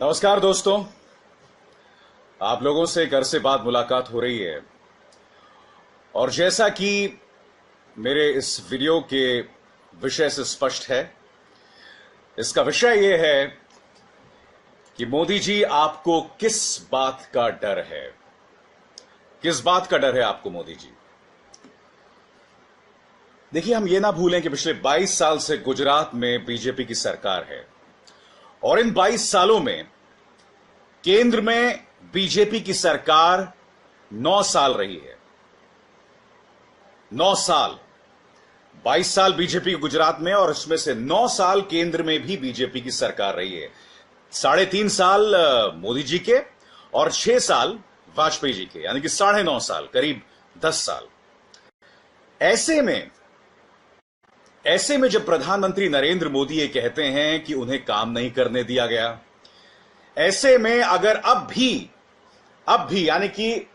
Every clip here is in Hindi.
नमस्कार दोस्तों, आप लोगों से घर से बात मुलाकात हो रही है और जैसा कि मेरे इस वीडियो के विषय से स्पष्ट है, इसका विषय यह है कि मोदी जी आपको किस बात का डर है। किस बात का डर है आपको मोदी जी? देखिए, हम ये ना भूलें कि पिछले 22 साल से गुजरात में बीजेपी की सरकार है और इन 22 सालों में केंद्र में बीजेपी की सरकार 9 साल रही है। 9 साल, 22 साल बीजेपी गुजरात में और उसमें से 9 साल केंद्र में भी बीजेपी की सरकार रही है। 3.5 साल मोदी जी के और 6 साल वाजपेयी जी के, यानी कि 9.5 साल, करीब 10 साल। ऐसे में जब प्रधानमंत्री नरेंद्र मोदी ये कहते हैं कि उन्हें काम नहीं करने दिया गया, ऐसे में अगर अब भी यानी कि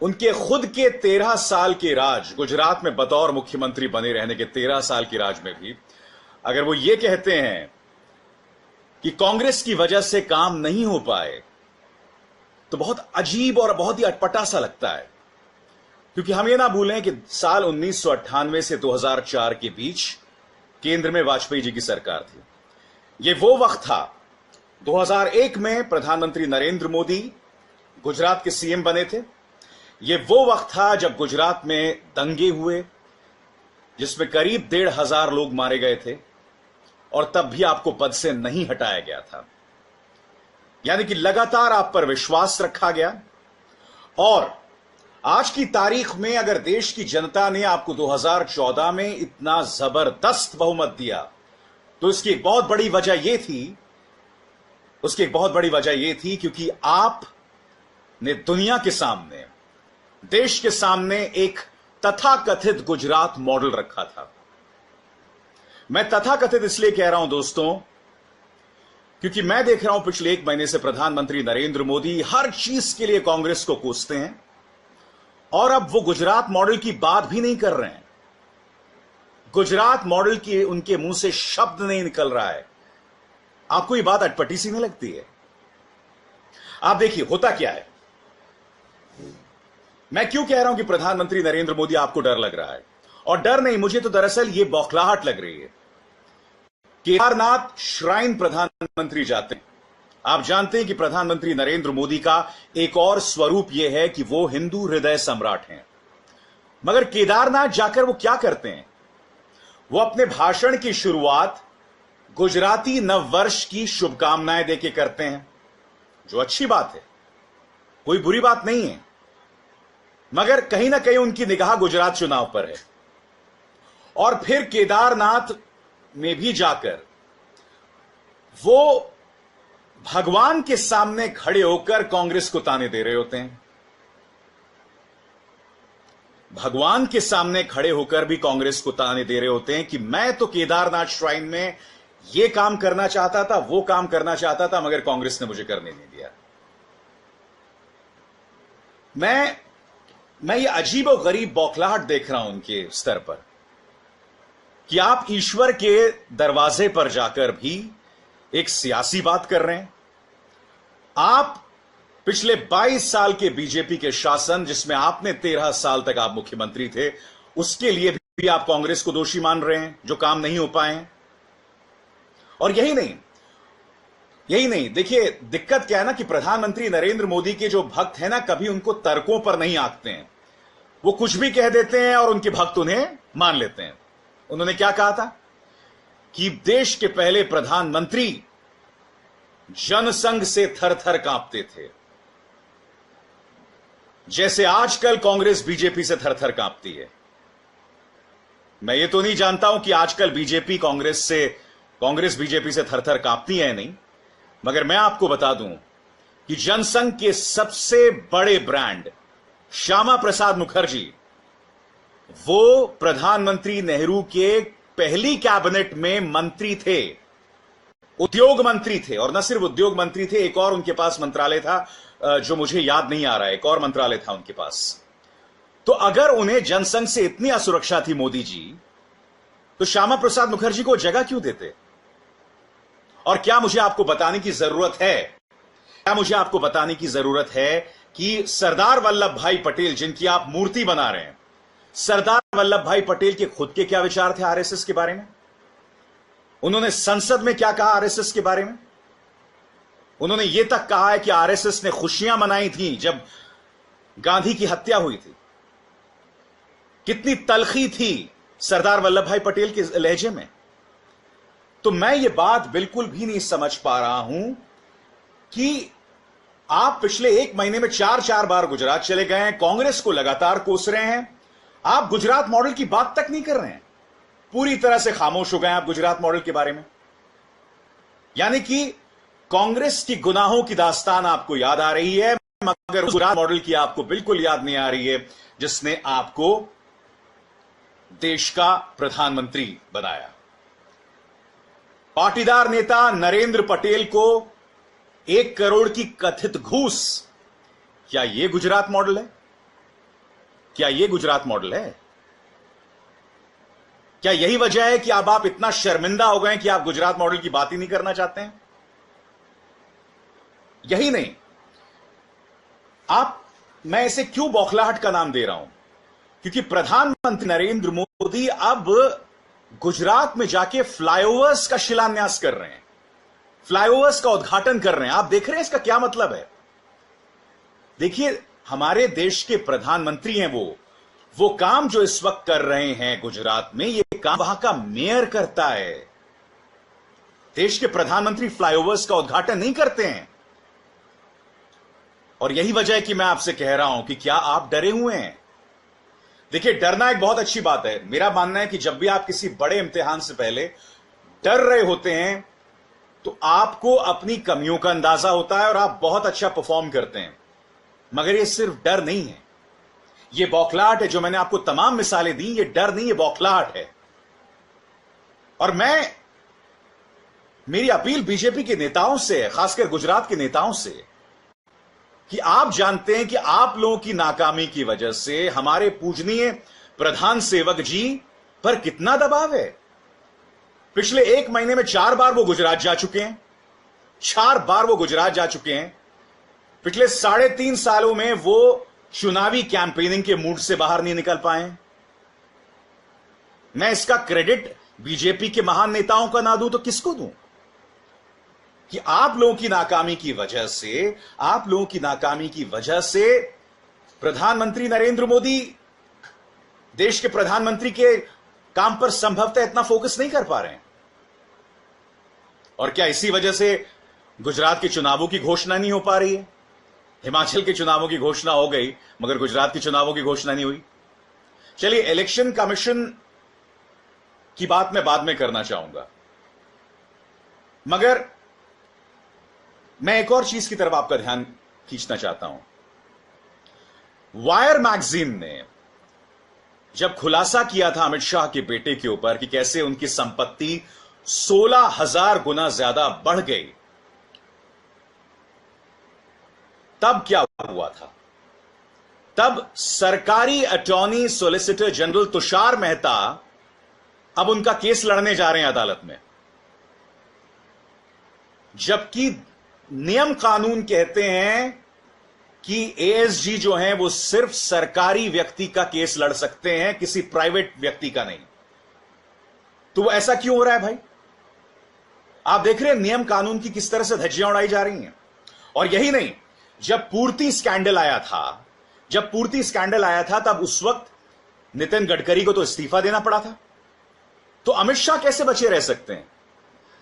उनके खुद के 13 साल के राज, गुजरात में बतौर मुख्यमंत्री बने रहने के 13 साल के राज में भी अगर वो ये कहते हैं कि कांग्रेस की वजह से काम नहीं हो पाए, तो बहुत अजीब और बहुत ही अटपटा सा लगता है। क्योंकि हम ये ना भूलें कि साल 1998 से 2004 के बीच केंद्र में वाजपेयी जी की सरकार थी। यह वो वक्त था, 2001 में प्रधानमंत्री नरेंद्र मोदी गुजरात के सीएम बने थे। यह वो वक्त था जब गुजरात में दंगे हुए, जिसमें करीब 1,500 लोग मारे गए थे और तब भी आपको पद से नहीं हटाया गया था। यानी कि लगातार आप पर विश्वास रखा गया। और आज की तारीख में अगर देश की जनता ने आपको 2014 में इतना जबरदस्त बहुमत दिया, तो इसकी एक बहुत बड़ी वजह यह थी क्योंकि आपने दुनिया के सामने, देश के सामने एक तथाकथित गुजरात मॉडल रखा था। मैं तथाकथित इसलिए कह रहा हूं दोस्तों, क्योंकि मैं देख रहा हूं पिछले 1 महीने से प्रधानमंत्री नरेंद्र मोदी हर चीज के लिए कांग्रेस को कोसते हैं और अब वो गुजरात मॉडल की बात भी नहीं कर रहे हैं। गुजरात मॉडल की उनके मुंह से शब्द नहीं निकल रहा है। आपको ये बात अटपटी सी नहीं लगती है? आप देखिए होता क्या है। मैं क्यों कह रहा हूं कि प्रधानमंत्री नरेंद्र मोदी आपको डर लग रहा है? और डर नहीं, मुझे तो दरअसल ये बौखलाहट लग रही है। केदारनाथ श्राइन प्रधानमंत्री जाते हैं। आप जानते हैं कि प्रधानमंत्री नरेंद्र मोदी का एक और स्वरूप यह है कि वो हिंदू हृदय सम्राट हैं। मगर केदारनाथ जाकर वो क्या करते हैं? वो अपने भाषण की शुरुआत गुजराती नववर्ष की शुभकामनाएं देके करते हैं, जो अच्छी बात है, कोई बुरी बात नहीं है। मगर कहीं ना कहीं उनकी निगाह गुजरात चुनाव पर है। और फिर केदारनाथ में भी जाकर वो भगवान के सामने खड़े होकर कांग्रेस को ताने दे रहे होते हैं। भगवान के सामने खड़े होकर भी कांग्रेस को ताने दे रहे होते हैं कि मैं तो केदारनाथ श्राइन में ये काम करना चाहता था, वो काम करना चाहता था, मगर कांग्रेस ने मुझे करने नहीं दिया। मैं ये अजीब और गरीब बौखलाहट देख रहा हूं उनके स्तर पर कि आप ईश्वर के दरवाजे पर जाकर भी एक सियासी बात कर रहे हैं। आप पिछले 22 साल के बीजेपी के शासन, जिसमें आपने 13 साल तक आप मुख्यमंत्री थे, उसके लिए भी आप कांग्रेस को दोषी मान रहे हैं जो काम नहीं हो पाए हैं। और यही नहीं, देखिए दिक्कत क्या है ना कि प्रधानमंत्री नरेंद्र मोदी के जो भक्त हैं ना, कभी उनको तर्कों पर नहीं आंकते हैं। वो कुछ भी कह देते हैं और उनके भक्त उन्हें मान लेते हैं। उन्होंने क्या कहा था कि देश के पहले प्रधानमंत्री जनसंघ से थर-थर कांपते थे, जैसे आजकल कांग्रेस बीजेपी से थर-थर कांपती है। मैं ये तो नहीं जानता हूं कि आजकल कांग्रेस बीजेपी से थर-थर कांपती है नहीं, मगर मैं आपको बता दूं कि जनसंघ के सबसे बड़े ब्रांड श्यामा प्रसाद मुखर्जी, वो प्रधानमंत्री नेहरू के पहली कैबिनेट में मंत्री थे, उद्योग मंत्री थे। और न सिर्फ उद्योग मंत्री थे, एक और उनके पास मंत्रालय था जो मुझे याद नहीं आ रहा है, एक और मंत्रालय था उनके पास। तो अगर उन्हें जनसंघ से इतनी असुरक्षा थी मोदी जी, तो श्यामा प्रसाद मुखर्जी को जगह क्यों देते? और क्या मुझे आपको बताने की जरूरत है, क्या मुझे आपको बताने की जरूरत है कि सरदार वल्लभ भाई पटेल, जिनकी आप मूर्ति बना रहे हैं, सरदार वल्लभ भाई पटेल के खुद के क्या विचार थे आरएसएस के बारे में? उन्होंने संसद में क्या कहा आरएसएस के बारे में? उन्होंने यह तक कहा है कि आरएसएस ने खुशियां मनाई थी जब गांधी की हत्या हुई थी। कितनी तलखी थी सरदार वल्लभ भाई पटेल के लहजे में। तो मैं ये बात बिल्कुल भी नहीं समझ पा रहा हूं कि आप पिछले एक महीने में 4 बार गुजरात चले गए हैं, कांग्रेस को लगातार कोस रहे हैं, आप गुजरात मॉडल की बात तक नहीं कर रहे हैं, पूरी तरह से खामोश हो गए आप गुजरात मॉडल के बारे में। यानी कि कांग्रेस की गुनाहों की दास्तान आपको याद आ रही है, मगर गुजरात मॉडल की आपको बिल्कुल याद नहीं आ रही है, जिसने आपको देश का प्रधानमंत्री बनाया। पाटीदार नेता नरेंद्र पटेल को 1 करोड़ की कथित घूस, क्या यह गुजरात मॉडल है? क्या यह गुजरात मॉडल है? क्या यही वजह है कि अब आप इतना शर्मिंदा हो गए कि आप गुजरात मॉडल की बात ही नहीं करना चाहते हैं? यही नहीं, मैं इसे क्यों बौखलाहट का नाम दे रहा हूं, क्योंकि प्रधानमंत्री नरेंद्र मोदी अब गुजरात में जाके फ्लाईओवर्स का शिलान्यास कर रहे हैं, फ्लाईओवर्स का उद्घाटन कर रहे हैं। आप देख रहे हैं इसका क्या मतलब है? देखिए, हमारे देश के प्रधानमंत्री हैं वो काम जो इस वक्त कर रहे हैं गुजरात में, ये काम वहां का मेयर करता है। देश के प्रधानमंत्री फ्लाईओवर्स का उद्घाटन नहीं करते हैं। और यही वजह है कि मैं आपसे कह रहा हूं कि क्या आप डरे हुए हैं? देखिए, डरना एक बहुत अच्छी बात है। मेरा मानना है कि जब भी आप किसी बड़े इम्तिहान से पहले डर रहे होते हैं तो आपको अपनी कमियों का अंदाजा होता है और आप बहुत अच्छा परफॉर्म करते हैं। मगर ये सिर्फ डर नहीं है, ये बौखलाहट है। जो मैंने आपको तमाम मिसालें दी, ये डर नहीं, ये बौखलाहट है। और मेरी अपील बीजेपी के नेताओं से है, खासकर गुजरात के नेताओं से, कि आप जानते हैं कि आप लोगों की नाकामी की वजह से हमारे पूजनीय प्रधान सेवक जी पर कितना दबाव है। पिछले एक महीने में 4 बार वो गुजरात जा चुके हैं, 4 बार वो गुजरात जा चुके हैं। पिछले 3.5 सालों में वो चुनावी कैंपेनिंग के मूड से बाहर नहीं निकल पाए। मैं इसका क्रेडिट बीजेपी के महान नेताओं का ना दूं तो किसको दूं? कि आप लोगों की नाकामी की वजह से प्रधानमंत्री नरेंद्र मोदी देश के प्रधानमंत्री के काम पर संभवतः इतना फोकस नहीं कर पा रहे हैं। और क्या इसी वजह से गुजरात के चुनावों की घोषणा नहीं हो पा रही है? हिमाचल के चुनावों की घोषणा हो गई, मगर गुजरात के चुनावों की घोषणा नहीं हुई। चलिए, इलेक्शन कमीशन की बात मैं बाद में करना चाहूंगा, मगर मैं एक और चीज की तरफ आपका ध्यान खींचना चाहता हूं। वायर मैगजीन ने जब खुलासा किया था अमित शाह के बेटे के ऊपर कि कैसे उनकी संपत्ति 16,000 गुना ज्यादा बढ़ गई, तब क्या हुआ था? तब सरकारी attorney solicitor general Tushar Mehta अब उनका केस लड़ने जा रहे हैं अदालत में, जबकि नियम कानून कहते हैं कि एएसजी जो हैं वो सिर्फ सरकारी व्यक्ति का केस लड़ सकते हैं, किसी प्राइवेट व्यक्ति का नहीं। तो वो ऐसा क्यों हो रहा है भाई? आप देख रहे हैं नियम कानून की किस तरह से धज्जियां उड़ाई जा रही हैं। और यही नहीं, जब पूर्ति स्कैंडल आया था तब उस वक्त नितिन गडकरी को तो इस्तीफा देना पड़ा था। तो अमित शाह कैसे बचे रह सकते हैं?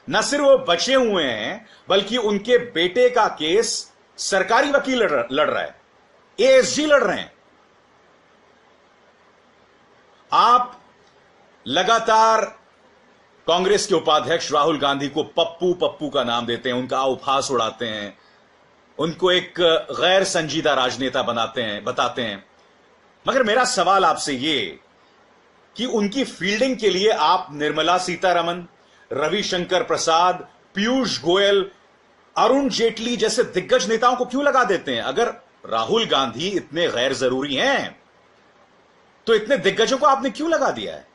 न सिर्फ वो बचे हुए हैं, बल्कि उनके बेटे का केस सरकारी वकील लड़ रहा है, एएसजी लड़ रहे हैं। आप लगातार कांग्रेस के उपाध्यक्ष राहुल गांधी को पप्पू पप्पू का नाम देते हैं, उनका उपहास उड़ाते हैं, उनको एक गैर संजीदा राजनेता बताते हैं। मगर मेरा सवाल आपसे ये कि उनकी फील्डिंग के लिए आप निर्मला सीतारमण, रविशंकर प्रसाद, पीयूष गोयल, अरुण जेटली जैसे दिग्गज नेताओं को क्यों लगा देते हैं? अगर राहुल गांधी इतने गैर जरूरी हैं तो इतने दिग्गजों को आपने क्यों लगा दिया है?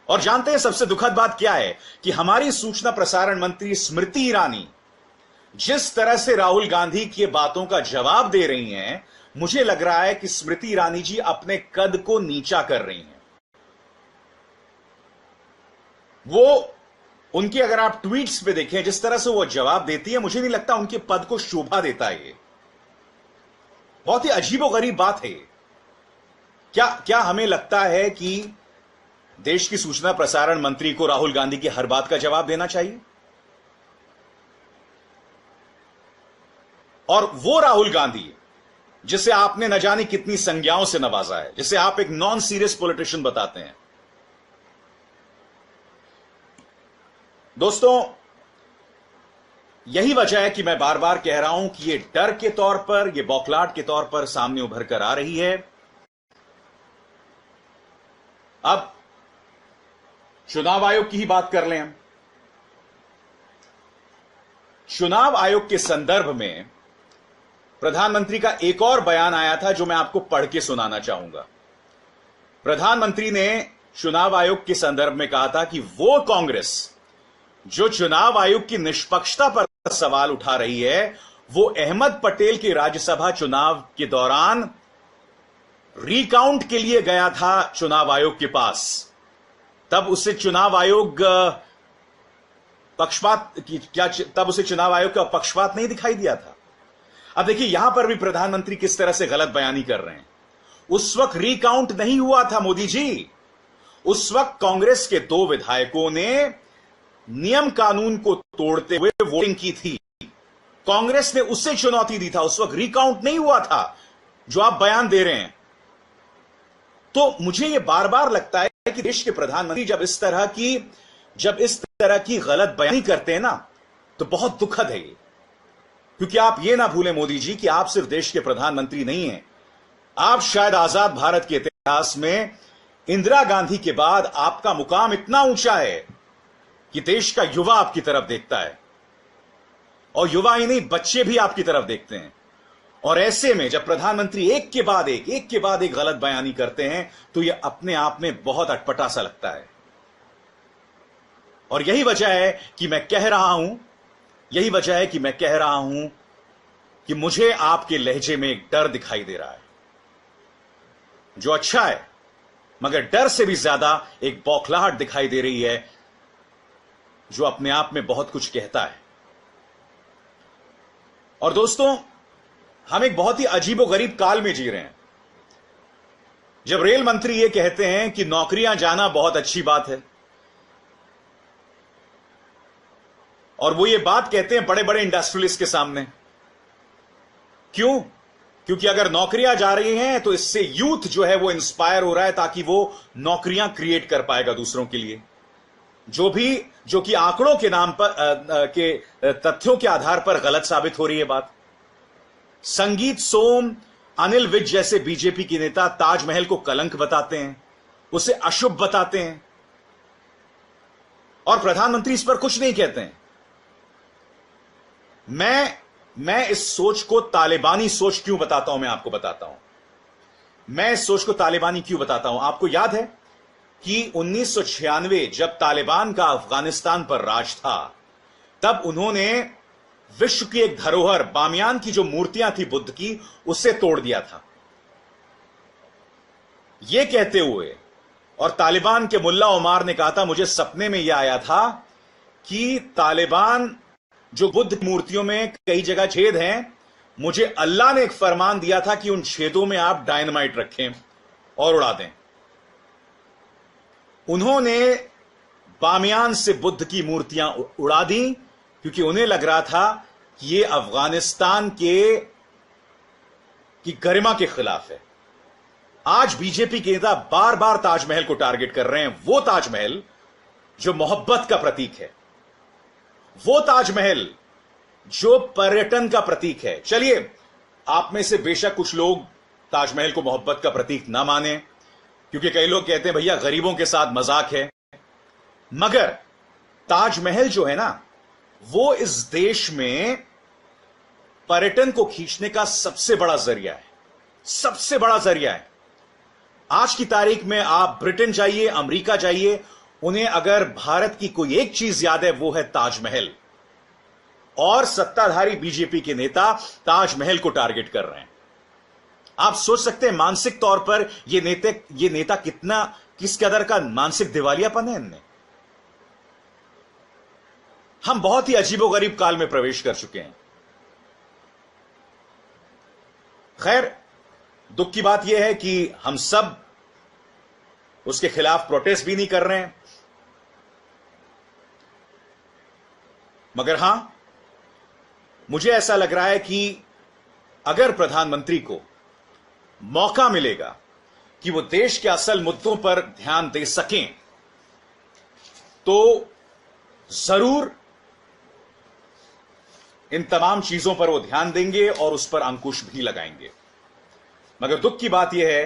और जानते हैं सबसे दुखद बात क्या है कि हमारी सूचना प्रसारण मंत्री स्मृति ईरानी जिस तरह से राहुल गांधी की बातों का जवाब दे रही हैं, मुझे लग रहा है कि स्मृति ईरानी जी अपने कद को नीचा कर रही हैं। वो उनके अगर आप ट्वीट्स पे देखें जिस तरह से वो जवाब देती है, मुझे नहीं लगता उनके पद को शोभा देता है। ये बहुत ही अजीबोगरीब बात है। क्या हमें लगता है कि देश की सूचना प्रसारण मंत्री को राहुल गांधी की हर बात का जवाब देना चाहिए? और वो राहुल गांधी जिसे आपने न जाने कितनी संज्ञाओं से नवाजा है, जिसे आप एक नॉन सीरियस पॉलिटिशियन बताते हैं। दोस्तों, यही वजह है कि मैं बार बार कह रहा हूं कि ये डर के तौर पर, ये बौखलाहट के तौर पर सामने उभर कर आ रही है। अब चुनाव आयोग की ही बात कर लें हम। चुनाव आयोग के संदर्भ में प्रधानमंत्री का एक और बयान आया था जो मैं आपको पढ़ के सुनाना चाहूंगा। प्रधानमंत्री ने चुनाव आयोग के संदर्भ में कहा था कि वो कांग्रेस जो चुनाव आयोग की निष्पक्षता पर सवाल उठा रही है, वो अहमद पटेल के राज्यसभा चुनाव के दौरान रिकाउंट के लिए गया था चुनाव आयोग के पास। तब उसे चुनाव आयोग चुनाव आयोग का पक्षपात नहीं दिखाई दिया था। अब देखिए, यहां पर भी प्रधानमंत्री किस तरह से गलत बयानी कर रहे हैं। उस वक्त रिकाउंट नहीं हुआ था मोदी जी। उस वक्त कांग्रेस के 2 विधायकों ने नियम कानून को तोड़ते हुए वोटिंग की थी। कांग्रेस ने उससे चुनौती दी था। उस वक्त रिकाउंट नहीं हुआ था जो आप बयान दे रहे हैं। तो मुझे यह बार बार लगता है कि देश के प्रधानमंत्री जब इस तरह की गलत बयानी करते हैं ना, तो बहुत दुखद है ये। क्योंकि आप ये ना भूलें मोदी जी कि आप सिर्फ देश के प्रधानमंत्री नहीं हैं, आप शायद आजाद भारत के इतिहास में इंदिरा गांधी के बाद आपका मुकाम इतना ऊंचा है कि देश का युवा आपकी तरफ देखता है, और युवा ही नहीं, बच्चे भी आपकी तरफ देखते हैं। और ऐसे में जब प्रधानमंत्री एक के बाद एक गलत बयानी करते हैं, तो यह अपने आप में बहुत अटपटा सा लगता है। और यही वजह है कि मैं कह रहा हूं कि मुझे आपके लहजे में एक डर दिखाई दे रहा है, जो अच्छा है, मगर डर से भी ज्यादा एक बौखलाहट दिखाई दे रही है, जो अपने आप में बहुत कुछ कहता है। और दोस्तों, हम एक बहुत ही अजीबोगरीब काल में जी रहे हैं, जब रेल मंत्री ये कहते हैं कि नौकरियां जाना बहुत अच्छी बात है, और वो ये बात कहते हैं बड़े बड़े इंडस्ट्रियलिस्ट के सामने। क्यों? क्योंकि अगर नौकरियां जा रही हैं तो इससे यूथ जो है वो इंस्पायर हो रहा है, ताकि वो नौकरियां क्रिएट कर पाएगा दूसरों के लिए। जो कि आंकड़ों के नाम पर के तथ्यों के आधार पर गलत साबित हो रही है बात। संगीत सोम, अनिल विज जैसे बीजेपी के नेता ताजमहल को कलंक बताते हैं, उसे अशुभ बताते हैं, और प्रधानमंत्री इस पर कुछ नहीं कहते हैं। मैं इस सोच को तालिबानी सोच क्यों बताता हूं, मैं आपको बताता हूं। मैं इस सोच को तालिबानी क्यों बताता हूं। आपको याद है कि 1996 जब तालिबान का अफगानिस्तान पर राज था, तब उन्होंने विश्व की एक धरोहर बामियान की जो मूर्तियां थी बुद्ध की, उसे तोड़ दिया था। यह कहते हुए, और तालिबान के मुल्ला उमार ने कहा था, मुझे सपने में यह आया था कि तालिबान जो बुद्ध की मूर्तियों में कई जगह छेद हैं, मुझे अल्लाह ने एक फरमान दिया था कि उन छेदों में आप डायनामाइट रखें और उड़ा दें। उन्होंने बामियान से बुद्ध की मूर्तियां उड़ा दी, क्योंकि उन्हें लग रहा था कि यह अफगानिस्तान की गरिमा के खिलाफ है। आज बीजेपी के नेता बार बार ताजमहल को टारगेट कर रहे हैं, वो ताजमहल जो मोहब्बत का प्रतीक है, वो ताजमहल जो पर्यटन का प्रतीक है। चलिए, आप में से बेशक कुछ लोग ताजमहल को मोहब्बत का प्रतीक ना माने, क्योंकि कई लोग कहते हैं भैया गरीबों के साथ मजाक है, मगर ताजमहल जो है ना, वो इस देश में पर्यटन को खींचने का सबसे बड़ा जरिया है, सबसे बड़ा जरिया है। आज की तारीख में आप ब्रिटेन जाइए, अमेरिका जाइए, उन्हें अगर भारत की कोई एक चीज याद है वो है ताजमहल, और सत्ताधारी बीजेपी के नेता ताजमहल को टारगेट कर रहे हैं। आप सोच सकते हैं मानसिक तौर पर ये नेता किस कदर का मानसिक दिवालियापन है इनमें। हम बहुत ही अजीबोगरीब काल में प्रवेश कर चुके हैं। खैर, दुख की बात यह है कि हम सब उसके खिलाफ प्रोटेस्ट भी नहीं कर रहे हैं, मगर हां, मुझे ऐसा लग रहा है कि अगर प्रधानमंत्री को मौका मिलेगा कि वो देश के असल मुद्दों पर ध्यान दे सकें, तो जरूर इन तमाम चीजों पर वो ध्यान देंगे और उस पर अंकुश भी लगाएंगे। मगर दुख की बात यह है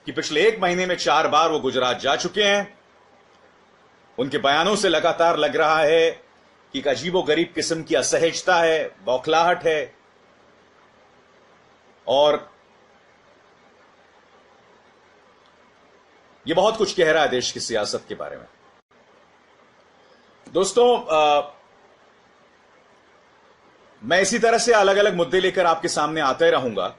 कि पिछले 1 महीने में 4 बार वो गुजरात जा चुके हैं। उनके बयानों से लगातार लग रहा है कि एक अजीबोगरीब किस्म की असहजता है, बौखलाहट है, और यह बहुत कुछ कह रहा है देश की सियासत के बारे में। दोस्तों, मैं इसी तरह से अलग अलग मुद्दे लेकर आपके सामने आते रहूंगा,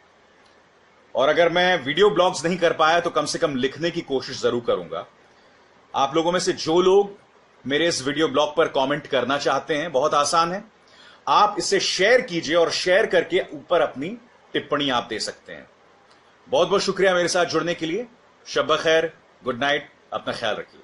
और अगर मैं वीडियो ब्लॉग्स नहीं कर पाया तो कम से कम लिखने की कोशिश जरूर करूंगा। आप लोगों में से जो लोग मेरे इस वीडियो ब्लॉग पर कमेंट करना चाहते हैं, बहुत आसान है, आप इसे शेयर कीजिए और शेयर करके ऊपर अपनी टिप्पणी आप दे सकते हैं। बहुत बहुत शुक्रिया मेरे साथ जुड़ने के लिए। शब ब खैर, गुड नाइट, अपना ख्याल रखिए।